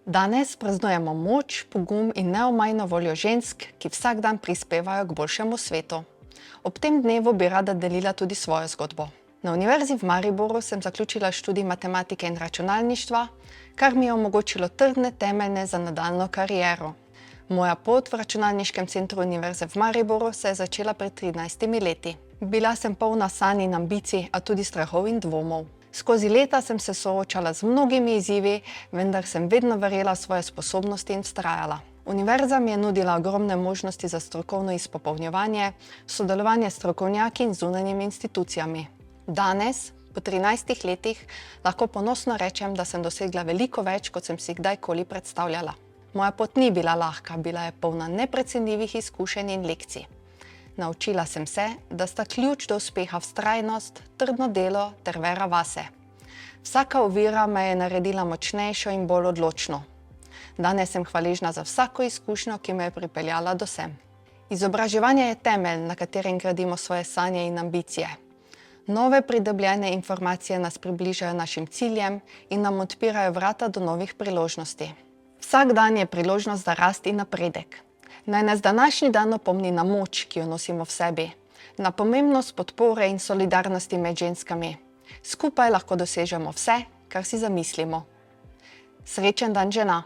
Danes praznujemo moč, pogum in neomajno voljo žensk, ki vsak dan prispevajo k boljšemu svetu. Ob tem dnevu bi rada delila tudi svojo zgodbo. Na Univerzi v Mariboru sem zaključila študij matematike in računalništva, kar mi je omogočilo trdne temelje za nadaljnjo kariero. Moja pot v računalniškem centru Univerze v Mariboru se je začela pred 13 leti. Bila sem polna sanj in ambicij, a tudi strahov in dvomov. Skozi leta sem se soočala z mnogimi izzivi, vendar sem vedno verjela v svoje sposobnosti in vztrajala. Univerza mi je nudila ogromne možnosti za strokovno izpopolnjevanje, sodelovanje s strokovnjaki in zunanjimi institucijami. Danes, po 13 letih, lahko ponosno rečem, da sem dosegla veliko več, kot sem si kdajkoli predstavljala. Moja pot ni bila lahka, bila je polna neprecenljivih izkušenj in lekcij. Naučila sem se, da sta ključ do uspeha vztrajnost, trdno delo ter vera vase. Vsaka ovira me je naredila močnejšo in bolj odločno. Danes sem hvaležna za vsako izkušnjo, ki me je pripeljala do sem. Izobraževanje je temelj, na katerem gradimo svoje sanje in ambicije. Nove pridobljene informacije nas približajo našim ciljem in nam odpirajo vrata do novih priložnosti. Vsak dan je priložnost za rast in napredek. Naj nas današnji dan opomni na moč, ki jo nosimo v sebi, na pomembnost podpore in solidarnosti med ženskami. Skupaj lahko dosežemo vse, kar si zamislimo. Srečen dan žena!